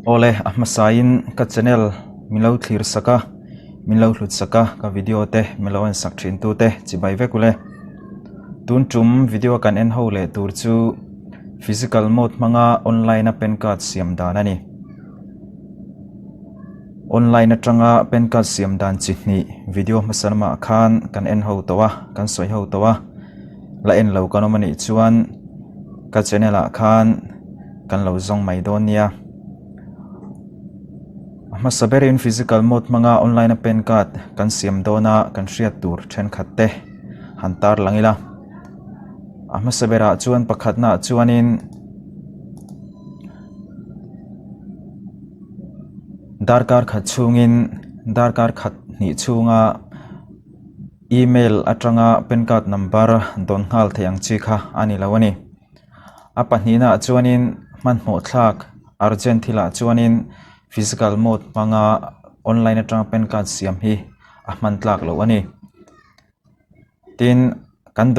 Ole ahmasain ka channel milo thlir saka milo hlut saka ka video te milo an sak thin tu te chibai vekule tun tum video kan en ho le tur chu physical mode manga online a pen card siam dan ani online atanga pen card siam dan chihni video masanma khan kan en ho tawa kan soi ho tawa la en lo kanomani chuan ka channel a khan kan lo zong mai don nia masaberin physical mode manga online pen card kan siam dona kan hriat tur then khatte hantar langila masabera chuan pakhatna chuanin darkar khat chungin darkar khat ni chunga email atanga pen card number don ngal theyang chi kha ani lawani apanina chuanin manmo thlak urgent thila chuanin physical mode manga online atanga pen card siam hi ahman tlak lo ani tin kan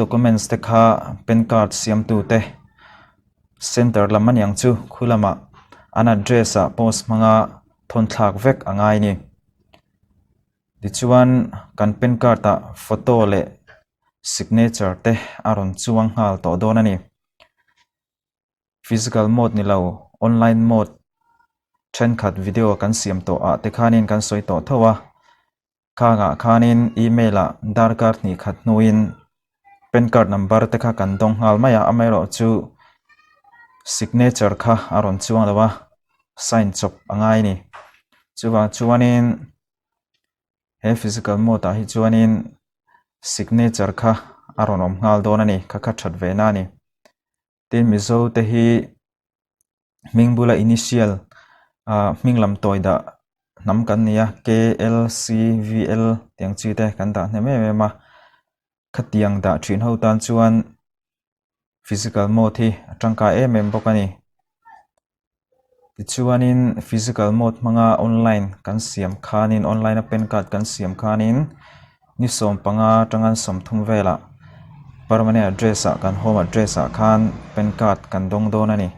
documents te kha pen card siam tu te center laman yang chu khulama an address a post manga thon thlak vek angai ni dichuan kan pen card ta photo le signature te aron chuang hal to don ani physical mode ni lo online mode then khat video kan siam to a te khanin kan soi to thowa khanga khanin email a darkar ni khat nuin pen card number te kha kan dong hal maya amero chu signature kha aron chuang lawa sign chop angai ni chuanin he physical mode a hi chuanin signature kha aron om ngal don ani kha that ve na ni tin mizo te hi mingbula initial minglam toida nam kan nia KLCVL tiang chi te kan da ne me ma khatiang da thin ho tan chuan physical mode hi atangka bokani tichuanin physical mode manga online kan siam khanin online pen card kan siam khanin ni som panga tangan som thum vela permanent address a kan home address a khan pen card kan dong don ani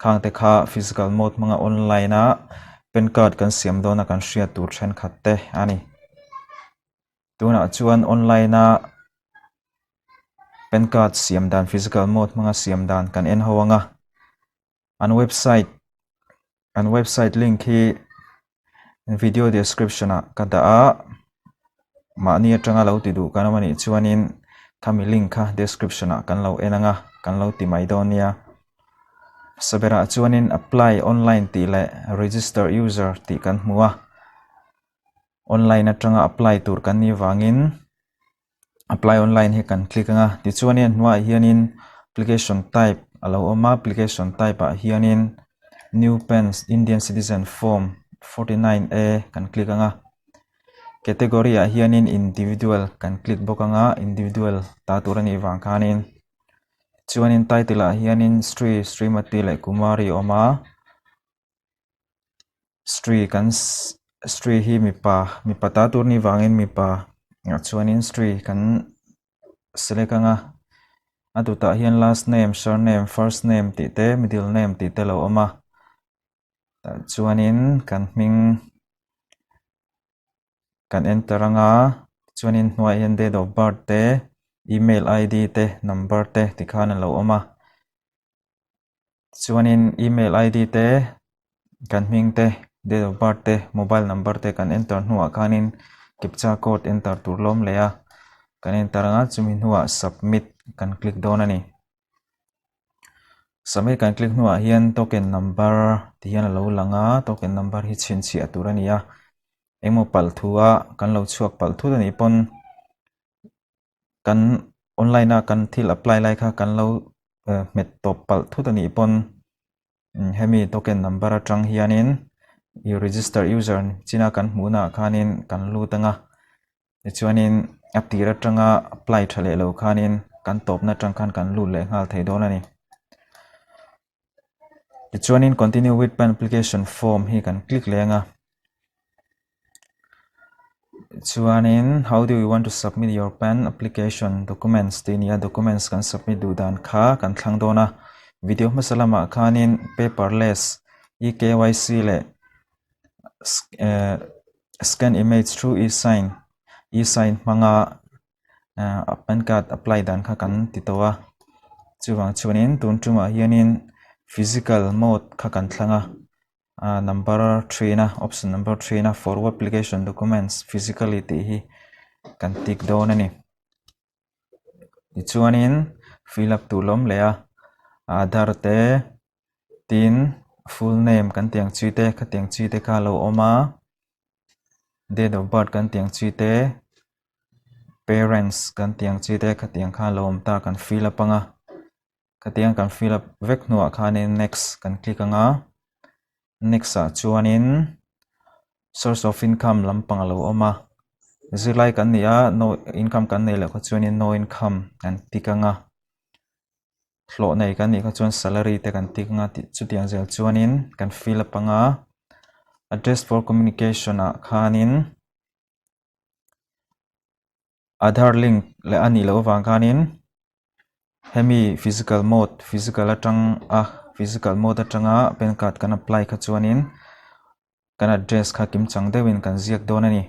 khang te kha physical mode manga online a pen card kan siam dona kan hria tur then khatte ani tuna chuan online a pen card siam dan physical mode manga siam dan kan en howanga an website link hi video description a kada a mani atanga lo ti du kanamani chuanin khami link kha description a kan lo enanga kan lo ti mai donia sabera chuanin apply online ti le register user ti kan hmuwa online atanga apply tur kan ni wangin apply online hi kan click anga ti chuanin hnuai hianin application type alo oma application type a hianin new pens Indian citizen form 49A kan click anga category a hianin individual kan click bokanga individual ta turani wang khanin chuanin title a hianin Srimati le Kumari oma Sri hi mipa ta turni wangin mipa chuanin Sri kan select anga atuta hian last name surname first name ti te middle name ti te lo oma chuanin kan hming kan enter anga chuanin hnuai hian date of birth te email ID te number te tikhan lo oma chuanin email ID te kan hming te date of birth te mobile number te kan enter hnuah khanin captcha code enter turlom leya kan enter anga chumi hnuah submit kan click don ani submit kan click hnuah hian token number ti hian lo langa token number hi chin chi aturania emo palthua kan lo chuak palthu ni pon kan online a kan thil apply lai kha kan lo met top palthu ni pon hemi token number atang hianin you register user china kan hmuna khanin kan lutanga chuanin aptira tanga apply thale lo khanin kan top na tang khan kan lut le ngal thei don ani chuanin continue with pen application form hi kan click lenga chuanin how do you want to submit your pen application documents tinia documents kan submit du dan kha kan thlang dona video masalama khanin paperless eKYC le scan image through e-sign manga pan card apply dan kha kan titowa chuwang chuanin tunchuma hianin physical mode kha kan thlanga number 3 na option number 3 na for application documents physically ti hi kan tik don ani chuanin fill up tu lom leya Aadhaar te tin full name kan tiang chi te kha tiang chi te kha lo oma date of birth kan tiang chi te parents kan tiang chi te kha tiang kha lo om ta kan fill up anga kha tiang kan fill up vek nuwa khanin next kan click anga next a chuanin source of income lampang lo oma zilai kan nia no income kan nei lo kha chuanin no income kan tik anga thlo nei kan ni kha chuan salary te kan tik nga ti chu tiang zel chuanin kan fill up anga address for communication a khanin Aadhaar link le ani lo wang khanin hemi physical mode atanga pen card kan apply kha chuanin kan address kha kim chang dewin kan ziak don ani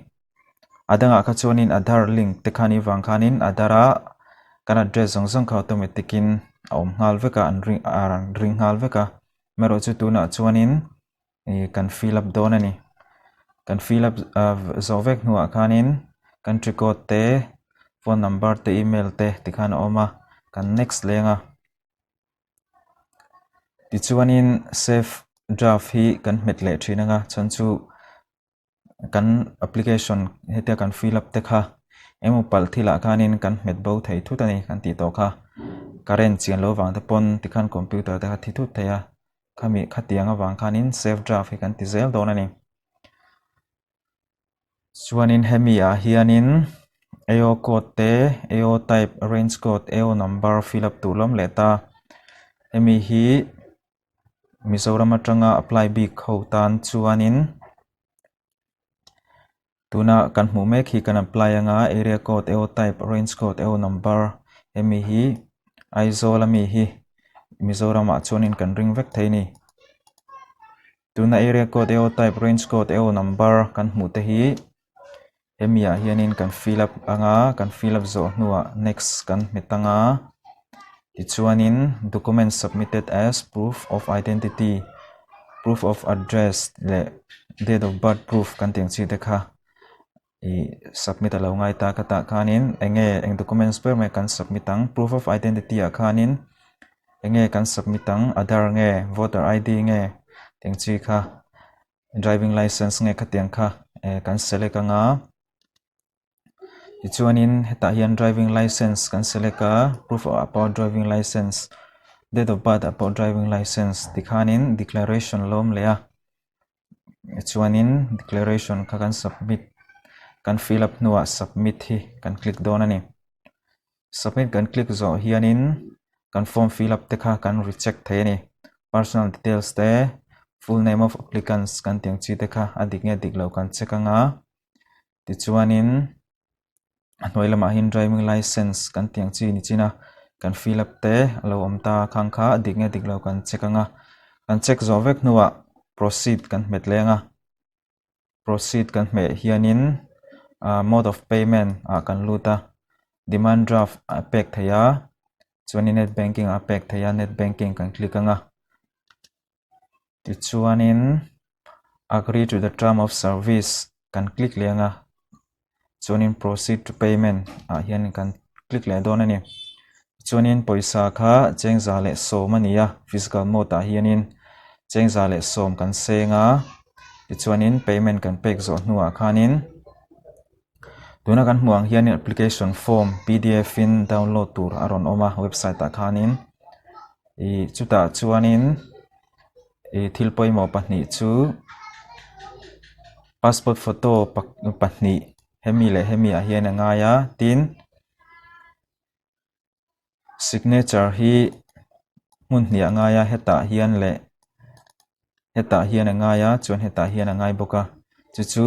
adanga kha chuanin Aadhaar link te khani wang khanin Aadhaara kan address zong kha automatic in om ngal veka an ring ngal veka mero chu tuna chuanin kan fill up don ani kan fill up zovek nuwa khanin country code te phone number te email te tikhan oma kan next lenga ti chuanin save draft hi kan metle thinanga chanchu kan application hetia kan fill up te kha emu pal thila khanin kan met bo thei thutani kan ti to kha current chian lo wang te pon tikhan computer te kha thi thut theya khami khatianga wang khanin save draft hi kan ti zel donani chuanin hemia hianin AO code te AO type range code AO number fill up tu lom leta hemi hi Mizoram atanga apply big khotan chuanin tuna kan hmu mek hi kan apply anga area code AO type range code AO number hemi hi aizawl ami hi Mizoram a chuanin kan ring vek theini tuna area code AO type range code AO number kan hmu te hi hemia hianin kan fill up anga kan fill up zo nuwa next kan metanga tichuanin document submitted as proof of identity proof of address le date of birth proof kan tiang chi te kha submit alo ngai ta kata khanin eng documents per me kan submitang proof of identity a khanin kan submitang Aadhaar nge voter ID nge tiang chi kha driving license nge kha tiang kha kan select anga tichuanin heta hian driving license kan select a proof about driving license date of birth about driving license tikhanin declaration lom leya chuanin declaration kha kan submit kan fill up nuwa submit hi kan click don ani submit kan click zo hianin kan form fill up te kha kan reject theini personal details te full name of applicants kan tiang chi te kha adik nge dik lo kan check anga tichuanin hnoilama hin driving license kan tiang chi ni china kan fill up te alo omta khang kha adik nge dik lo kan check anga kan check zo vek nuwa proceed kan met lenga proceed kan me hianin mode of payment kan luta demand draft pek thaya chuanin net banking pek thaya net banking kan click anga tichuanin agree to the term of service kan click lenga chuanin proceed to payment hian kan click le don ani chuanin poisa kha chengza le som ania physical mode hianin chengza le som kan senga tichuanin payment kan pek zo nuwa khanin tuna kan hmuang hianin application form PDF in download tur aron oma website ta khanin chuta chuanin thil poimo pahni chu passport photo pahni hemi le hemi a hian angaya tin signature hi mun hnia angaya heta hian angaya chuan heta hian angai boka chu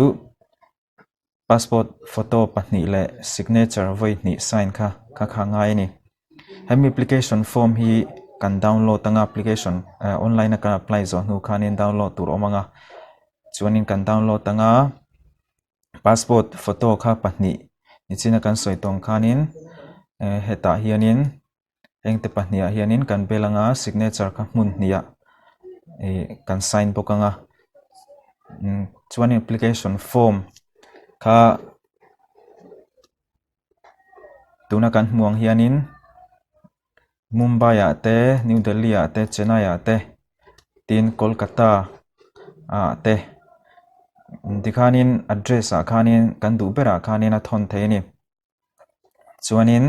passport photo pahni le signature voi hni sign kha ngai ni hemi application form hi kan download tanga application online kan apply zo nu khanin download tur omanga chuanin kan download tanga passport photo kha pahni nichina kan soitong khanin heta hianin engte pahnia hianin kan belanga signature ka hmun hnia kan sign bokanga chuanin application form kha tuna kan hmuang hianin Mumbai te New Delhi te Chennai te tin Kolkata te dikhanin address khanin kan du bera khanin a thon theini chuanin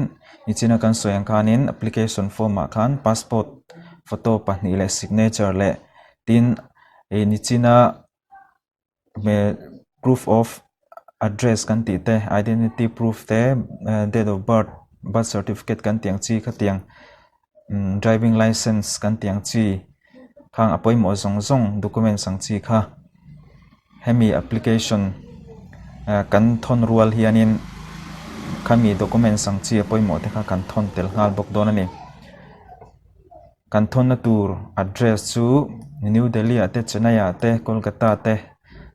ichina kan soyang khanin application form khan passport photo pahni le signature le tin nichina me proof of address kan ti te identity proof te date of birth certificate kan tiang chi kha tiang driving license kan tiang chi khang apoi mo zong document sang chi kha hemi application kan thon rual hianin khami document sang chi apoi mo te kha kan thon tel ngal bok don ani kan thon na tur address chu New Delhi te Chennai te Kolkata te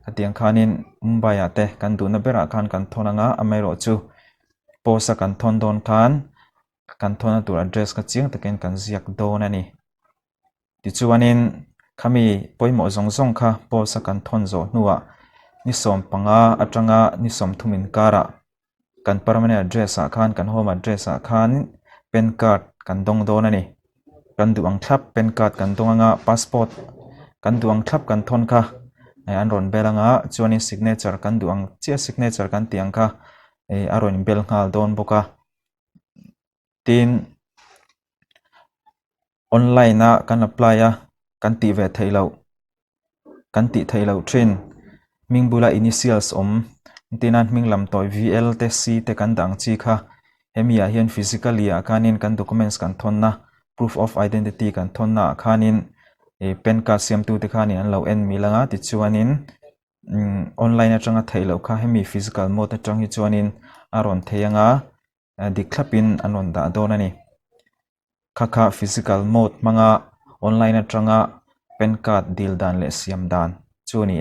katiang khanin Mumbai te kan du na bera khan kan thonanga amero chu posa kan thon don khan kan thona tur address ka chiang taken kan ziak don ani ti chuanin khami poimo zong kha posa kan thon zo nuwa ni som panga atanga ni som thumin kara kan permanent address khan kan home address khan pen card kan dong don ani kan duang thlap pen card kan donganga passport kan duang thlap kan thon kha an ron belanga chuanin signature kan duang chia signature kan tiang kha aron bel ngal don boka tin online na kan apply kan ti ve thailo train mingbula initials tinan minglam toy VL te C te kan dang chi kha hemia hian physically kanin kan documents kan thonna proof of identity kan thonna khanin pen card siam tu te khani an lo en milanga ti chuanin online atanga thailo kha hemi physical mode atang hi chuanin aron theyanga diklapin anon da donani kha physical mode manga online atanga pen card deal dan le siam dan chuni